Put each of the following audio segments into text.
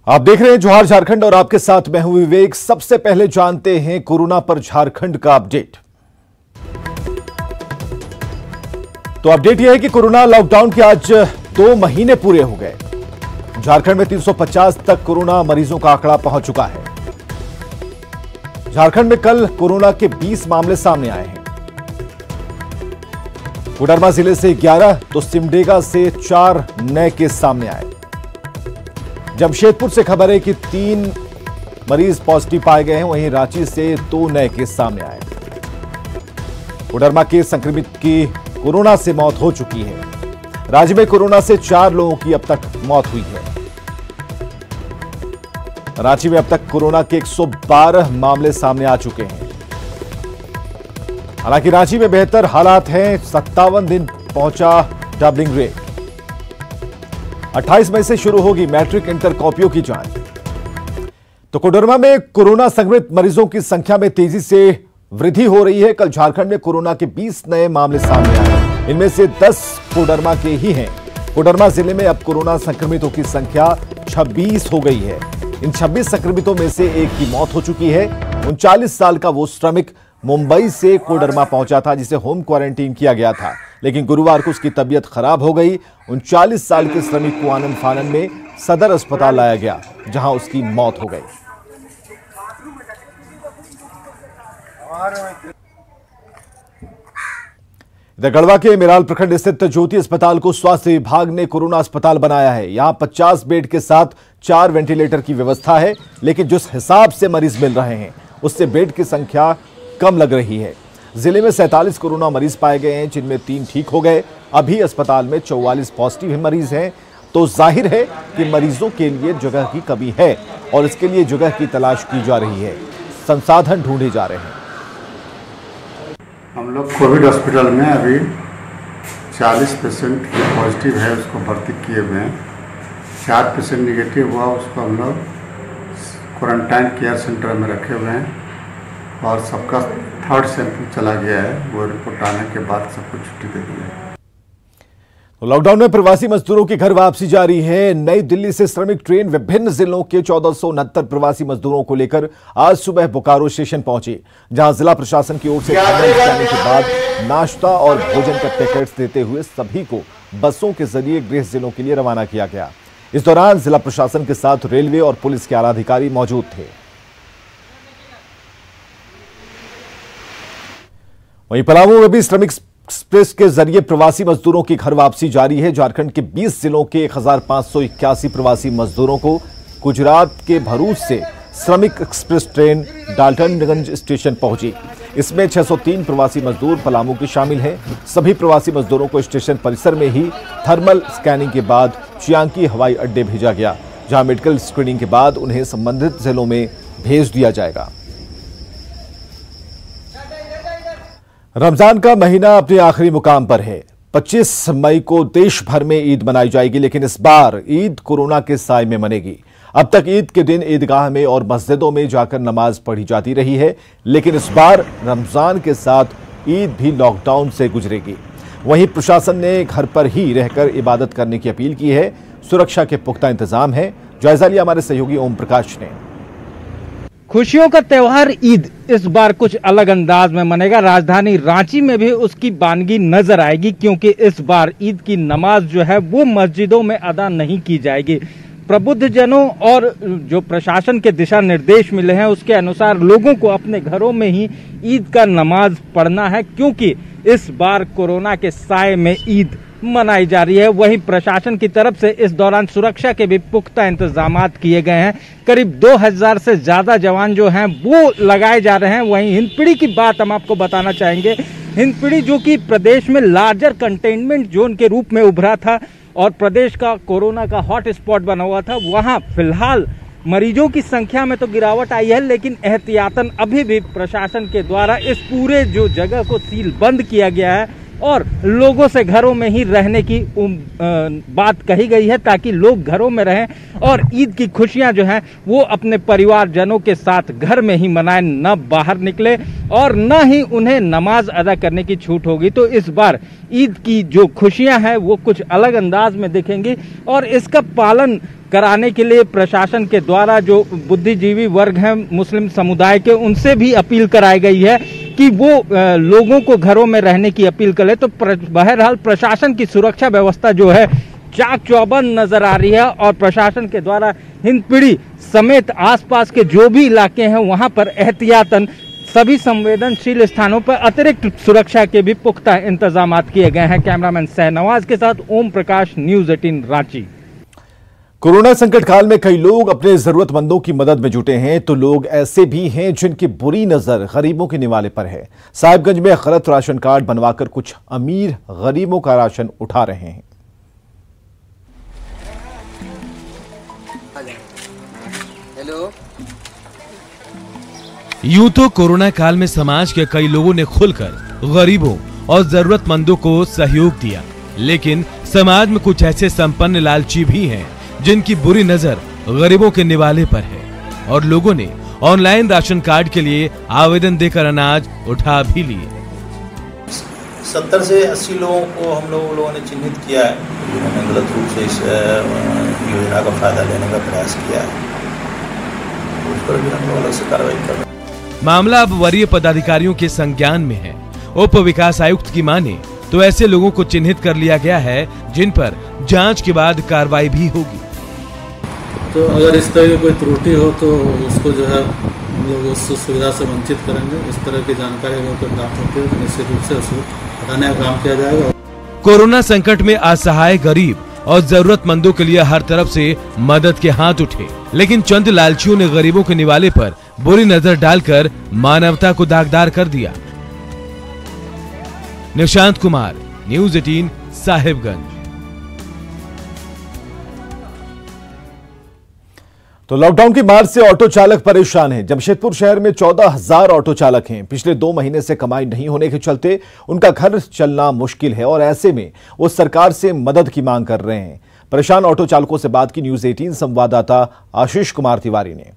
आप देख रहे हैं जोहार झारखंड और आपके साथ मैं हूं विवेक। सबसे पहले जानते हैं कोरोना पर झारखंड का अपडेट। तो अपडेट यह है कि कोरोना लॉकडाउन के आज 2 महीने पूरे हो गए। झारखंड में 350 तक कोरोना मरीजों का आंकड़ा पहुंच चुका है। झारखंड में कल कोरोना के 20 मामले सामने आए हैं। कोडरमा जिले से 11 तो सिमडेगा से 4 नए केस सामने आए। जमशेदपुर से खबर है कि 3 मरीज पॉजिटिव पाए गए हैं। वहीं रांची से 2 नए केस सामने आए। कोडरमा के संक्रमित की कोरोना से मौत हो चुकी है। राज्य में कोरोना से 4 लोगों की अब तक मौत हुई है। रांची में अब तक कोरोना के 112 मामले सामने आ चुके हैं। हालांकि रांची में बेहतर हालात हैं। 57 दिन पहुंचा डबलिंग रेट। 28 मई से शुरू होगी मैट्रिक इंटर कॉपियों की जांच। तो कोडरमा में कोरोना संक्रमित मरीजों की संख्या में तेजी से वृद्धि हो रही है। कल झारखंड में कोरोना के 20 नए मामले सामने आए। इनमें से 10 कोडरमा के ही हैं। कोडरमा जिले में अब कोरोना संक्रमितों की संख्या 26 हो गई है। इन 26 संक्रमितों में से एक की मौत हो चुकी है। 39 साल का वो श्रमिक मुंबई से कोडरमा पहुंचा था, जिसे होम क्वारंटीन किया गया था, लेकिन गुरुवार को उसकी तबीयत खराब हो गई। 39 साल के श्रमिक को आनंद फानन में सदर अस्पताल लाया गया, जहां उसकी मौत हो गई। इधर गढ़वा के मेराल प्रखंड स्थित ज्योति अस्पताल को स्वास्थ्य विभाग ने कोरोना अस्पताल बनाया है। यहां 50 बेड के साथ 4 वेंटिलेटर की व्यवस्था है, लेकिन जिस हिसाब से मरीज मिल रहे हैं उससे बेड की संख्या कम लग रही है। जिले में 47 कोरोना मरीज पाए गए हैं, जिनमें 3 ठीक हो गए। अभी अस्पताल में 44 पॉजिटिव मरीज हैं। तो जाहिर है कि मरीजों के लिए जगह की कमी है और इसके लिए जगह की तलाश की जा रही है। संसाधन ढूंढे जा रहे हैं। हम लोग कोविड हॉस्पिटल में अभी 40 पेशेंट पॉजिटिव है, उसको भर्ती किए हुए हैं। 4 पेशेंट निगेटिव हुआ, उसको हम लोग क्वारंटाइन केयर सेंटर में रखे हुए हैं और सबका 3rd सैंपल चला गया है। वो रिपोर्ट आने के बाद सबको छुट्टी दे दी है। तो लॉकडाउन में प्रवासी मजदूरों की घर वापसी जारी है। नई दिल्ली से श्रमिक ट्रेन विभिन्न जिलों के 1469 प्रवासी मजदूरों को लेकर आज सुबह बोकारो स्टेशन पहुंची, जहां जिला प्रशासन की ओर से जाने के बाद नाश्ता और भोजन के पैकेट्स देते हुए सभी को बसों के जरिए गृह जिलों के लिए रवाना किया गया। इस दौरान जिला प्रशासन के साथ रेलवे और पुलिस के आला अधिकारी मौजूद थे। वहीं पलामू में भी श्रमिक एक्सप्रेस के जरिए प्रवासी मजदूरों की घर वापसी जारी है। झारखंड के 20 जिलों के 1581 प्रवासी मजदूरों को गुजरात के भरूच से श्रमिक एक्सप्रेस ट्रेन डाल्टनगंज स्टेशन पहुंची। इसमें 603 प्रवासी मजदूर पलामू के शामिल हैं। सभी प्रवासी मजदूरों को स्टेशन परिसर में ही थर्मल स्कैनिंग के बाद चियांकी हवाई अड्डे भेजा गया, जहां मेडिकल स्क्रीनिंग के बाद उन्हें संबंधित जिलों में भेज दिया जाएगा। रमजान का महीना अपने आखिरी मुकाम पर है। 25 मई को देश भर में ईद मनाई जाएगी, लेकिन इस बार ईद कोरोना के साए में मनेगी। अब तक ईद के दिन ईदगाह में और मस्जिदों में जाकर नमाज पढ़ी जाती रही है, लेकिन इस बार रमजान के साथ ईद भी लॉकडाउन से गुजरेगी। वहीं प्रशासन ने घर पर ही रहकर इबादत करने की अपील की है। सुरक्षा के पुख्ता इंतजाम है। जायजा लिया हमारे सहयोगी ओम प्रकाश ने। खुशियों का त्योहार ईद इस बार कुछ अलग अंदाज में मनेगा। राजधानी रांची में भी उसकी बानगी नजर आएगी, क्योंकि इस बार ईद की नमाज जो है वो मस्जिदों में अदा नहीं की जाएगी। प्रबुद्ध जनों और जो प्रशासन के दिशा निर्देश मिले हैं उसके अनुसार लोगों को अपने घरों में ही ईद का नमाज पढ़ना है, क्योंकि इस बार कोरोना के साए में ईद मनाई जा रही है। वहीं प्रशासन की तरफ से इस दौरान सुरक्षा के भी पुख्ता इंतजामात किए गए हैं। करीब 2000 से ज्यादा जवान जो हैं वो लगाए जा रहे हैं। वहीं हिंदपीढ़ी की बात हम आपको बताना चाहेंगे। हिंदपीढ़ी जो कि प्रदेश में लार्जर कंटेनमेंट जोन के रूप में उभरा था और प्रदेश का कोरोना का हॉट स्पॉट बना हुआ था, वहां फिलहाल मरीजों की संख्या में तो गिरावट आई है, लेकिन एहतियातन अभी भी प्रशासन के द्वारा इस पूरे जो जगह को सील बंद किया गया है और लोगों से घरों में ही रहने की बात कही गई है, ताकि लोग घरों में रहें और ईद की खुशियां जो हैं वो अपने परिवारजनों के साथ घर में ही मनाएं, न बाहर निकले और न ही उन्हें नमाज अदा करने की छूट होगी। तो इस बार ईद की जो खुशियां हैं वो कुछ अलग अंदाज में दिखेंगी और इसका पालन कराने के लिए प्रशासन के द्वारा जो बुद्धिजीवी वर्ग हैं मुस्लिम समुदाय के, उनसे भी अपील कराई गई है कि वो लोगों को घरों में रहने की अपील करें। तो बहरहाल प्रशासन की सुरक्षा व्यवस्था जो है चाक चौबंद नजर आ रही है और प्रशासन के द्वारा हिंदपीढ़ी समेत आसपास के जो भी इलाके हैं वहां पर एहतियातन सभी संवेदनशील स्थानों पर अतिरिक्त सुरक्षा के भी पुख्ता इंतजाम किए गए हैं। कैमरामैन सहनवाज के साथ ओम प्रकाश, न्यूज़ 18 रांची। कोरोना संकट काल में कई लोग अपने जरूरतमंदों की मदद में जुटे हैं, तो लोग ऐसे भी हैं जिनकी बुरी नजर गरीबों के निवाले पर है। साहिबगंज में गलत राशन कार्ड बनवाकर कुछ अमीर गरीबों का राशन उठा रहे हैं। हेलो। यूं तो कोरोना काल में समाज के कई लोगों ने खुलकर गरीबों और जरूरतमंदों को सहयोग दिया, लेकिन समाज में कुछ ऐसे संपन्न लालची भी हैं जिनकी बुरी नजर गरीबों के निवाले पर है और लोगों ने ऑनलाइन राशन कार्ड के लिए आवेदन देकर अनाज उठा भी लिए। 70 से 80 लोगों को हम लोगों ने चिन्हित किया है जिन्होंने गलत रूप से इस योजना का फायदा लेने का प्रयास किया है, उस पर भी हम लोग अलग से कार्रवाई कर रहे हैं। मामला अब वरीय पदाधिकारियों के संज्ञान में है। उप विकास आयुक्त की माने तो ऐसे लोगों को चिन्हित कर लिया गया है जिन पर जांच के बाद कार्रवाई भी होगी। तो अगर इस तरह की कोई त्रुटि हो तो उसको जो है हम लोग उस सुविधा से वंचित करेंगे। इस तरह की जानकारी अगर कोई प्राप्त होती है तो निश्चित रूप से उसको हटाने का काम किया जाएगा। कोरोना संकट में असहाय गरीब और जरूरतमंदों के लिए हर तरफ से मदद के हाथ उठे, लेकिन चंद लालचियों ने गरीबों के निवाले पर बुरी नजर डालकर मानवता को दागदार कर दिया। निशांत कुमार, न्यूज़ 18 साहिबगंज। तो लॉकडाउन की मार से ऑटो चालक परेशान हैं। जमशेदपुर शहर में 14,000 ऑटो चालक हैं। पिछले 2 महीने से कमाई नहीं होने के चलते उनका घर चलना मुश्किल है और ऐसे में वो सरकार से मदद की मांग कर रहे हैं। परेशान ऑटो चालकों से बात की न्यूज़ 18 संवाददाता आशीष कुमार तिवारी ने।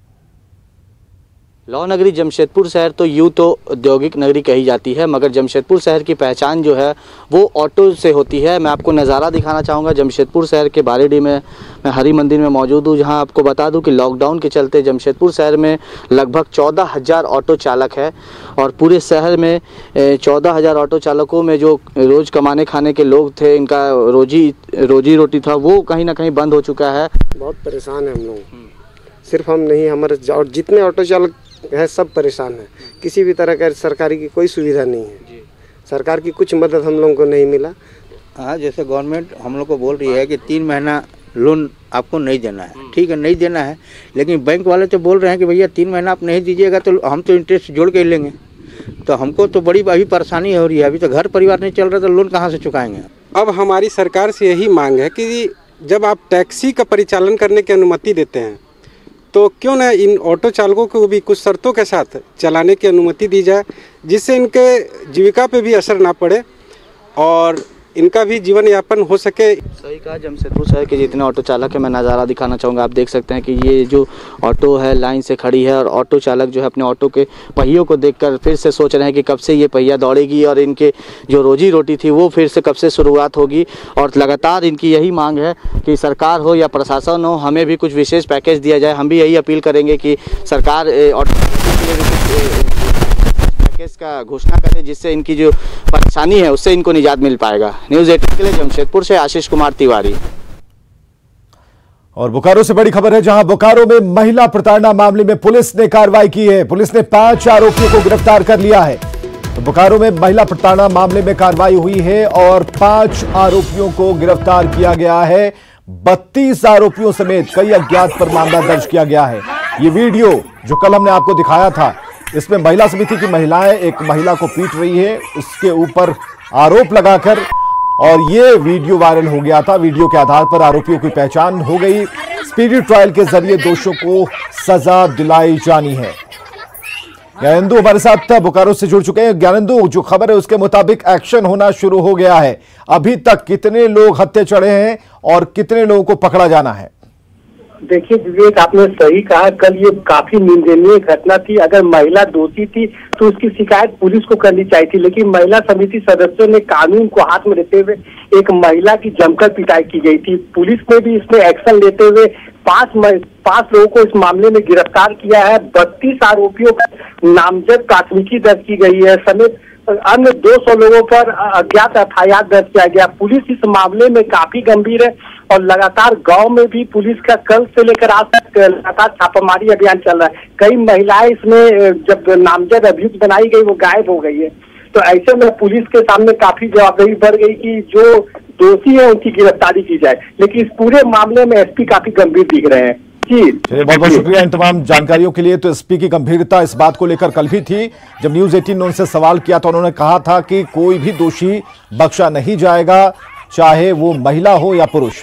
लौह नगरी जमशेदपुर शहर तो यूँ तो औद्योगिक नगरी कही जाती है, मगर जमशेदपुर शहर की पहचान जो है वो ऑटो से होती है। मैं आपको नज़ारा दिखाना चाहूँगा जमशेदपुर शहर के बारीडी में। मैं हरि मंदिर में मौजूद हूँ, जहाँ आपको बता दूँ कि लॉकडाउन के चलते जमशेदपुर शहर में लगभग 14,000 ऑटो चालक है और पूरे शहर में 14,000 ऑटो चालकों में जो रोज़ कमाने खाने के लोग थे, इनका रोजी रोटी था, वो कहीं ना कहीं बंद हो चुका है। बहुत परेशान है हम लोग, सिर्फ हम नहीं, हमारे और जितने ऑटो चालक है सब परेशान है। किसी भी तरह का सरकारी की कोई सुविधा नहीं है, सरकार की कुछ मदद हम लोगों को नहीं मिला। हाँ, जैसे गवर्नमेंट हम लोग को बोल रही है कि 3 महीना लोन आपको नहीं देना है, ठीक है, नहीं देना है, लेकिन बैंक वाले तो बोल रहे हैं कि भैया 3 महीना आप नहीं दीजिएगा तो हम तो इंटरेस्ट जोड़ के ही लेंगे। तो हमको तो बड़ी अभी परेशानी हो रही है, अभी तो घर परिवार नहीं चल रहा तो लोन कहाँ से चुकाएंगे। अब हमारी सरकार से यही मांग है कि जब आप टैक्सी का परिचालन करने की अनुमति देते हैं तो क्यों न इन ऑटो चालकों को भी कुछ शर्तों के साथ चलाने की अनुमति दी जाए, जिससे इनके जीविका पे भी असर ना पड़े और इनका भी जीवन यापन हो सके। सही कहा। जमशेदपुर शहर के जितने ऑटो चालक है, मैं नज़ारा दिखाना चाहूँगा। आप देख सकते हैं कि ये जो ऑटो है लाइन से खड़ी है और ऑटो चालक जो है अपने ऑटो के पहियों को देखकर फिर से सोच रहे हैं कि कब से ये पहिया दौड़ेगी और इनके जो रोजी रोटी थी वो फिर से कब से शुरुआत होगी। और लगातार इनकी यही मांग है कि सरकार हो या प्रशासन हो, हमें भी कुछ विशेष पैकेज दिया जाए। हम भी यही अपील करेंगे कि सरकार पैकेज का घोषणा करे, जिससे इनकी जो परेशानी है उससे इनको निजात मिल पाएगा। न्यूज़ 18 के लिए जमशेदपुर से आशीष कुमार तिवारी। और बोकारो से बड़ी खबर है, जहां बोकारो में महिला प्रताड़ना मामले में पुलिस ने कार्रवाई की है। पुलिस ने 5 आरोपियों को गिरफ्तार कर लिया है। तो बोकारो में महिला प्रताड़ना मामले में कार्रवाई हुई है और 5 आरोपियों को गिरफ्तार किया गया है। 32 आरोपियों समेत कई अज्ञात पर मामला दर्ज किया गया है। ये वीडियो जो कल हमने आपको दिखाया था, इसमें महिला समिति की महिलाएं एक महिला को पीट रही है, उसके ऊपर आरोप लगाकर, और ये वीडियो वायरल हो गया था। वीडियो के आधार पर आरोपियों की पहचान हो गई। स्पीडी ट्रायल के जरिए दोषियों को सजा दिलाई जानी है। ज्ञानेंदु हमारे साथ बोकारो से जुड़ चुके हैं। ज्ञानेंदु, जो खबर है उसके मुताबिक एक्शन होना शुरू हो गया है। अभी तक कितने लोग हत्या चढ़े हैं और कितने लोगों को पकड़ा जाना है? देखिए विवेक, आपने सही कहा। कल ये काफी निंदनीय घटना थी। अगर महिला दोषी थी तो उसकी शिकायत पुलिस को करनी चाहिए थी, लेकिन महिला समिति सदस्यों ने कानून को हाथ में लेते हुए एक महिला की जमकर पिटाई की गई थी। पुलिस ने भी इसमें एक्शन लेते हुए पांच लोगों को इस मामले में गिरफ्तार किया है। 32 आरोपियों पर नामजद प्राथमिकी दर्ज की गई है, समेत अन्य 200 लोगों पर अज्ञात एफआईआर दर्ज किया गया। पुलिस इस मामले में काफी गंभीर है और लगातार गांव में भी पुलिस का कल से लेकर आज तक लगातार छापामारी अभियान चल रहा है। कई महिलाएं इसमें जब नामजद अभियुक्त बनाई गई वो गायब हो गई है। तो ऐसे में पुलिस के सामने काफी जवाबदेही बढ़ गई कि जो दोषी है उनकी गिरफ्तारी की जाए, लेकिन इस पूरे मामले में एसपी काफी गंभीर दिख रहे हैं। चलिए, बहुत बहुत शुक्रिया इन तमाम जानकारियों के लिए। तो एसपी की गंभीरता इस बात को लेकर कल भी थी, जब न्यूज 18 ने उनसे सवाल किया तो उन्होंने कहा था कि कोई भी दोषी बख्शा नहीं जाएगा, चाहे वो महिला हो या पुरुष।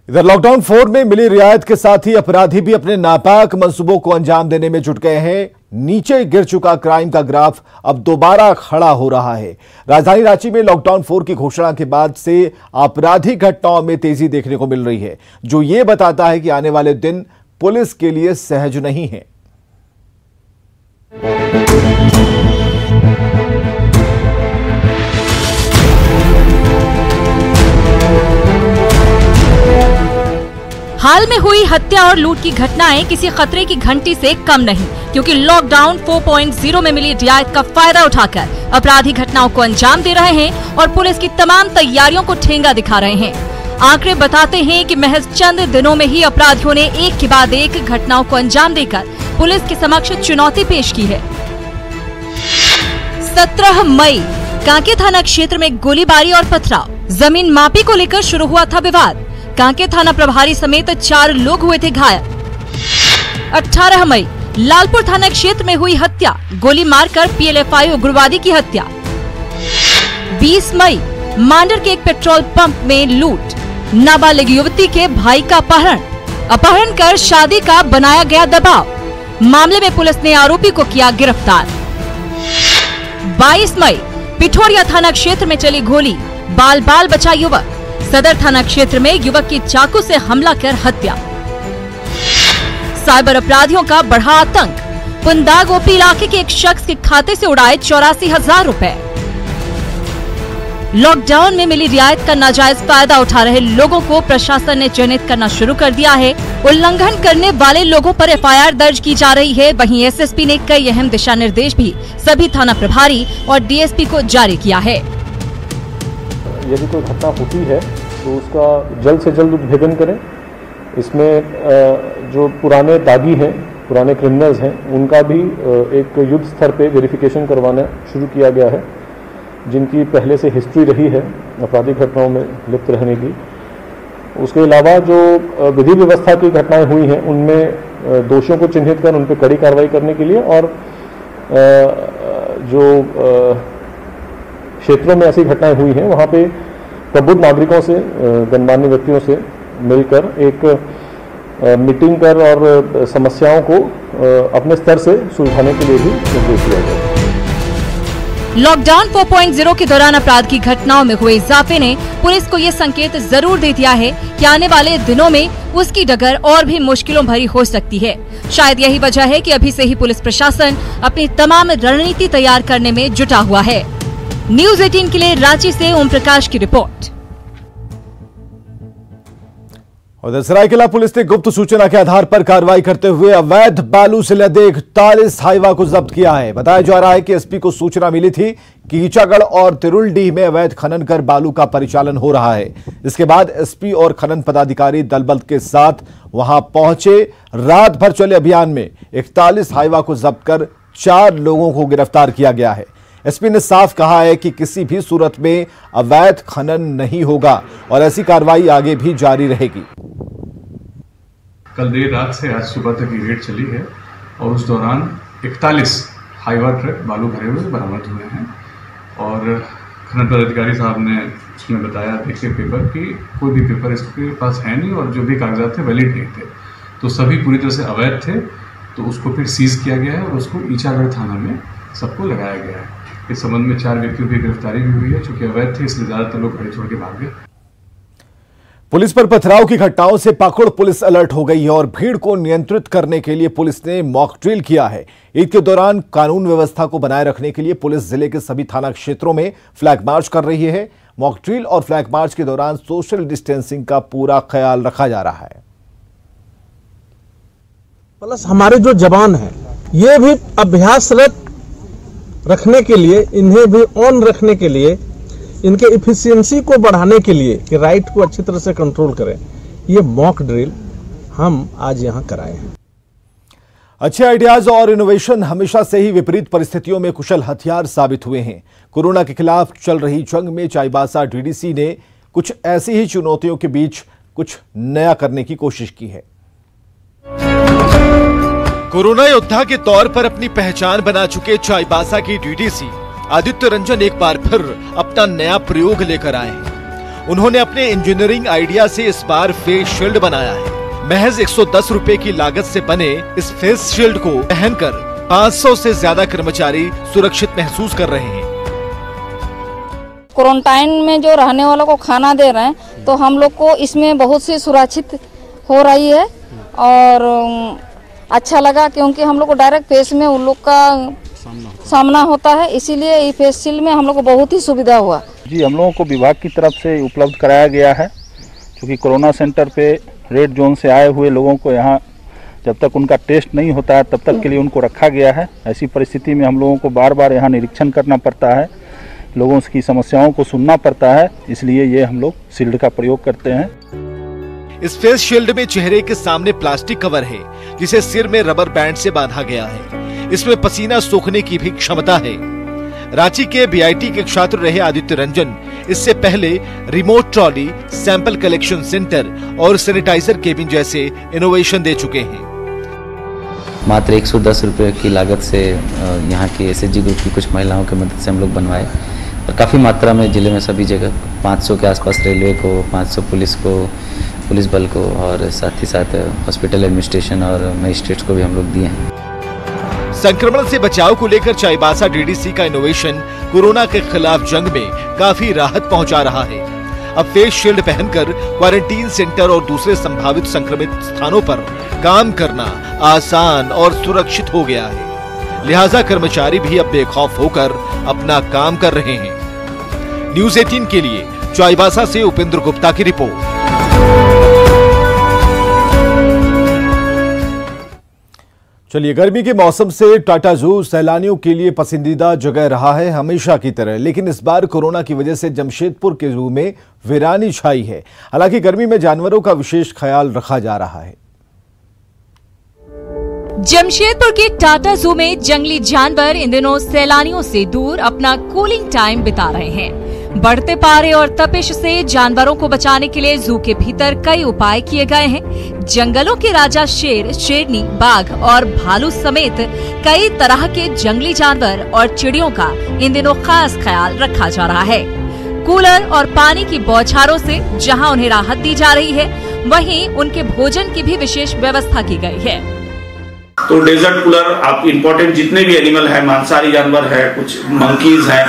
इधर लॉकडाउन 4 में मिली रियायत के साथ ही अपराधी भी अपने नापाक मंसूबों को अंजाम देने में जुट गए हैं। नीचे गिर चुका क्राइम का ग्राफ अब दोबारा खड़ा हो रहा है। राजधानी रांची में लॉकडाउन 4 की घोषणा के बाद से आपराधिक घटनाओं में तेजी देखने को मिल रही है, जो ये बताता है कि आने वाले दिन पुलिस के लिए सहज नहीं है। हाल में हुई हत्या और लूट की घटनाएं किसी खतरे की घंटी से कम नहीं, क्योंकि लॉकडाउन 4.0 में मिली रियायत का फायदा उठाकर अपराधी घटनाओं को अंजाम दे रहे हैं और पुलिस की तमाम तैयारियों को ठेंगा दिखा रहे हैं। आंकड़े बताते हैं कि महज चंद दिनों में ही अपराधियों ने एक के बाद एक घटनाओं को अंजाम देकर पुलिस के समक्ष चुनौती पेश की है। 17 मई कांके थाना क्षेत्र में गोलीबारी और पथराव, जमीन मापी को लेकर शुरू हुआ था विवाद। कांके थाना प्रभारी समेत 4 लोग हुए थे घायल। 18 मई लालपुर थाना क्षेत्र में हुई हत्या, गोली मारकर पीएलएफआई उग्रवादी की हत्या। 20 मई मांडर के एक पेट्रोल पंप में लूट, नाबालिग युवती के भाई का अपहरण कर शादी का बनाया गया दबाव। मामले में पुलिस ने आरोपी को किया गिरफ्तार। 22 मई पिठोरिया थाना क्षेत्र में चली गोली, बाल बचा युवक। सदर थाना क्षेत्र में युवक की चाकू से हमला कर हत्या। साइबर अपराधियों का बढ़ा आतंक, पुंदागोपी इलाके के एक शख्स के खाते से उड़ाए 84,000 रुपए। लॉकडाउन में मिली रियायत का नाजायज फायदा उठा रहे लोगों को प्रशासन ने चिन्हित करना शुरू कर दिया है। उल्लंघन करने वाले लोगों पर एफआईआर दर्ज की जा रही है। वहीं एसएसपी ने कई अहम दिशा निर्देश भी सभी थाना प्रभारी और डीएसपी को जारी किया है। यदि कोई घटना होती है तो उसका जल्द से जल्द उद्भेदन करें। इसमें जो पुराने दागी हैं, पुराने क्रिमिनल्स हैं, उनका भी एक युद्ध स्तर पे वेरिफिकेशन करवाना शुरू किया गया है, जिनकी पहले से हिस्ट्री रही है आपराधिक घटनाओं में लिप्त रहने की। उसके अलावा जो विधि व्यवस्था की घटनाएं हुई हैं उनमें दोषियों को चिन्हित कर उन पर कड़ी कार्रवाई करने के लिए और जो क्षेत्रों में ऐसी घटनाएं हुई हैं वहाँ पे प्रबुद्ध नागरिकों से, गणमान्य व्यक्तियों से मिलकर एक मीटिंग कर और समस्याओं को अपने स्तर से सुलझाने के लिए भी निर्देश दिया गया। लॉकडाउन 4.0 के दौरान अपराध की घटनाओं में हुए इजाफे ने पुलिस को ये संकेत जरूर दे दिया है कि आने वाले दिनों में उसकी डगर और भी मुश्किलों भरी हो सकती है। शायद यही वजह है कि अभी से ही पुलिस प्रशासन अपनी तमाम रणनीति तैयार करने में जुटा हुआ है। न्यूज 18 के लिए रांची से ओम प्रकाश की रिपोर्ट। उधर सरायकेला पुलिस ने गुप्त सूचना के आधार पर कार्रवाई करते हुए अवैध बालू से लदे 41 हाइवा को जब्त किया है। बताया जा रहा है कि एसपी को सूचना मिली थी कि ईचागढ़ और तिरुलडीह में अवैध खनन कर बालू का परिचालन हो रहा है। इसके बाद एसपी और खनन पदाधिकारी दलबल के साथ वहां पहुंचे। रात भर चले अभियान में 41 हाइवा को जब्त कर 4 लोगों को गिरफ्तार किया गया है। एसपी ने साफ कहा है कि किसी भी सूरत में अवैध खनन नहीं होगा और ऐसी कार्रवाई आगे भी जारी रहेगी। कल देर रात से आज सुबह तक ये रेड चली है और उस दौरान 41 हाइवा ट्रक बालू भरे हुए बरामद हुए हैं और खनन पदाधिकारी साहब ने उसमें बताया देखिए पेपर कि कोई भी पेपर इसके पास है नहीं और जो भी कागजात थे वैलिड नहीं थे। तो तो सभी पूरी तरह से अवैध थे, तो उसको फिर सीज किया गया है और उसको ईचागढ़ थाना में सबको लगाया गया है। इस संबंध में 4 व्यक्तियों की गिरफ्तारी भी हुई है। चूंकि अवैध थे इसलिए ज्यादातर लोग घरे छोड़ के भाग गए। पुलिस पर पथराव की घटनाओं से पाकुड़ पुलिस अलर्ट हो गई है और भीड़ को नियंत्रित करने के लिए पुलिस ने मॉक ड्रिल किया है। ईद के दौरान कानून व्यवस्था को बनाए रखने के लिए पुलिस जिले के सभी थाना क्षेत्रों में फ्लैग मार्च कर रही है। मॉक ड्रिल और फ्लैग मार्च के दौरान सोशल डिस्टेंसिंग का पूरा ख्याल रखा जा रहा है। प्लस हमारे जो जवान हैं ये भी अभ्यासरत रखने के लिए, इन्हें भी ऑन रखने के लिए, इनके इफिशियंसी को बढ़ाने के लिए कि राइट को अच्छी तरह से कंट्रोल करें, ये मॉक ड्रिल हम आज यहां कराए हैं। अच्छे आइडियाज और इनोवेशन हमेशा से ही विपरीत परिस्थितियों में कुशल हथियार साबित हुए हैं। कोरोना के खिलाफ चल रही जंग में चाईबासा डीडीसी ने कुछ ऐसी ही चुनौतियों के बीच कुछ नया करने की कोशिश की है। कोरोना योद्धा के तौर पर अपनी पहचान बना चुके चाईबासा की डीडीसी आदित्य रंजन एक बार फिर अपना नया प्रयोग लेकर आए हैं। उन्होंने अपने इंजीनियरिंग आइडिया से इस बार फेस शील्ड बनाया है। महज 110 रुपए की लागत से बने इस फेस शील्ड को पहनकर 500 से ज्यादा कर्मचारी सुरक्षित महसूस कर रहे हैं। क्वारंटाइन में जो रहने वालों को खाना दे रहे हैं तो हम लोग को इसमें बहुत सी सुरक्षित हो रही है और अच्छा लगा, क्योंकि हम लोग को डायरेक्ट फेस में उन लोग का सामना होता है, इसीलिए ये फेस शील्ड में हम लोग को बहुत ही सुविधा हुआ। जी, हम लोगों को विभाग की तरफ से उपलब्ध कराया गया है, क्योंकि कोरोना सेंटर पे रेड जोन से आए हुए लोगों को यहाँ जब तक उनका टेस्ट नहीं होता है तब तक के लिए उनको रखा गया है। ऐसी परिस्थिति में हम लोगों को बार बार यहाँ निरीक्षण करना पड़ता है, लोगों की समस्याओं को सुनना पड़ता है, इसलिए ये हम लोग शील्ड का प्रयोग करते हैं। इस फेस शील्ड में चेहरे के सामने प्लास्टिक कवर है जिसे सिर में रबर बैंड से बांधा गया है। इसमें पसीना सोखने की भी क्षमता है। रांची के बीआईटी के छात्र रहे आदित्य रंजन इससे पहले remote trolley, sample collection centre और सैनिटाइजर केबिन जैसे इनोवेशन दे चुके हैं। मात्र 110 रुपये की लागत से यहाँ के एसएचजी ग्रुप की कुछ महिलाओं की मदद से हम लोग बनवाए और काफ़ी मात्रा में जिले में सभी जगह 500 के आसपास रेलवे को, 500 पुलिस को, पुलिस बल को और साथ ही साथ हॉस्पिटल एडमिनिस्ट्रेशन और मजिस्ट्रेट्स को भी हम लोग दिए हैं। संक्रमण से बचाव को लेकर चाईबासा डीडीसी का इनोवेशन कोरोना के खिलाफ जंग में काफी राहत पहुंचा रहा है। अब फेस शील्ड पहनकर क्वारंटीन सेंटर और दूसरे संभावित संक्रमित स्थानों पर काम करना आसान और सुरक्षित हो गया है। लिहाजा कर्मचारी भी अब बेखौफ होकर अपना काम कर रहे हैं। न्यूज़ 18 के लिए चाईबासा से उपेंद्र गुप्ता की रिपोर्ट। चलिए, गर्मी के मौसम से टाटा जू सैलानियों के लिए पसंदीदा जगह रहा है हमेशा की तरह, लेकिन इस बार कोरोना की वजह से जमशेदपुर के जू में वीरानी छाई है। हालांकि गर्मी में जानवरों का विशेष ख्याल रखा जा रहा है। जमशेदपुर के टाटा जू में जंगली जानवर इन दिनों सैलानियों से दूर अपना कूलिंग टाइम बिता रहे हैं। बढ़ते पारे और तपिश से जानवरों को बचाने के लिए जू के भीतर कई उपाय किए गए हैं। जंगलों के राजा शेर, शेरनी, बाघ और भालू समेत कई तरह के जंगली जानवर और चिड़ियों का इन दिनों खास ख्याल रखा जा रहा है। कूलर और पानी की बौछारों से जहां उन्हें राहत दी जा रही है, वहीं उनके भोजन की भी विशेष व्यवस्था की गई है। तो डेजर्ट कूलर आप इम्पोर्टेंट जितने भी एनिमल है, मांसाहारी जानवर है, कुछ मंकीज हैं,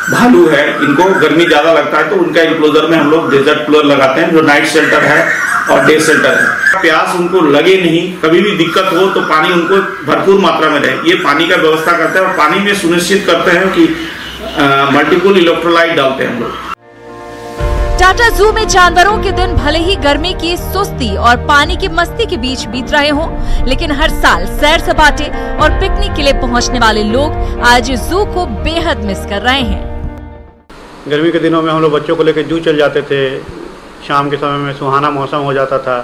भालू है, इनको गर्मी ज्यादा लगता है तो उनका इंक्लोजर में हम लोग डेजर्ट कूलर लगाते हैं, जो नाइट शेल्टर है और डे शेल्टर है। प्यास उनको लगे नहीं, कभी भी दिक्कत हो तो पानी उनको भरपूर मात्रा में रहे, ये पानी का व्यवस्था करते हैं और पानी में सुनिश्चित करते हैं कि मल्टीपल इलेक्ट्रोलाइट डालते हैं हम लोग। टाटा जू में जानवरों के दिन भले ही गर्मी की सुस्ती और पानी की मस्ती के बीच बीत रहे हों, लेकिन हर साल सैर सपाटे और पिकनिक के लिए पहुंचने वाले लोग आज जू को बेहद मिस कर रहे हैं। गर्मी के दिनों में हम लोग बच्चों को लेकर जू चल जाते थे, शाम के समय में सुहाना मौसम हो जाता था,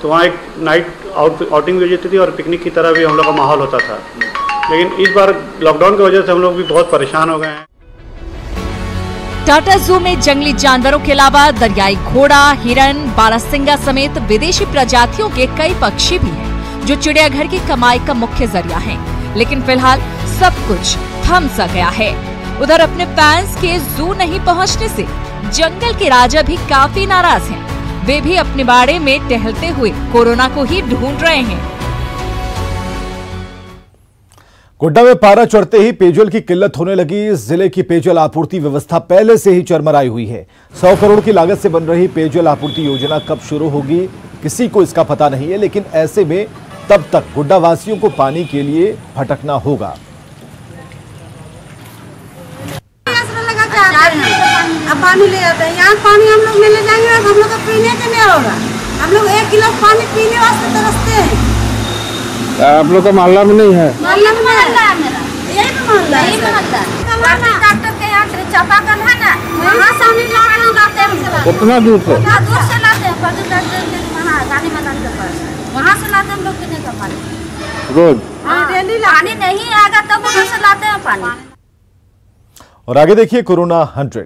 तो वहाँ एक नाइट आउटिंग भी हो जाती थी और पिकनिक की तरह भी हम लोग का माहौल होता था। लेकिन इस बार लॉकडाउन की वजह से हम लोग भी बहुत परेशान हो गए हैं। टाटा जू में जंगली जानवरों के अलावा दरियाई घोड़ा, हिरन, बारहसिंगा समेत विदेशी प्रजातियों के कई पक्षी भी हैं, जो चिड़ियाघर की कमाई का मुख्य जरिया हैं। लेकिन फिलहाल सब कुछ थम सा गया है। उधर अपने फैंस के जू नहीं पहुंचने से जंगल के राजा भी काफी नाराज हैं। वे भी अपने बाड़े में टहलते हुए कोरोना को ही ढूंढ रहे हैं। गोड्डा में पारा चढ़ते ही पेयजल की किल्लत होने लगी। जिले की पेयजल आपूर्ति व्यवस्था पहले से ही चरमराई हुई है। 100 करोड़ की लागत से बन रही पेयजल आपूर्ति योजना कब शुरू होगी किसी को इसका पता नहीं है, लेकिन ऐसे में तब तक गोड्डा वासियों को पानी के लिए भटकना होगा। अब पानी ले आते हैं, यहाँ पानी हम लोग ले जाएंगे, हम लोग को पीने के लिए होगा। हम लोग 1 गिलास पानी पीने वास्ते तरसते हैं। आप लोग का मोहल्ला में नहीं है? मोहल्ला में है मेरा, यही मोहल्ला है। डॉक्टर के यहाँ चापाकल है ना, वहाँ से हम लाते हैं। कितना दूर से? दूर से लाते हैं, गांधी मैदान के पास, वहाँ से लाते हैं हम लोग पीने का पानी रोज। डेली पानी नहीं आएगा तब वहाँ से लाते हैं पानी। और आगे देखिए कोरोना 100।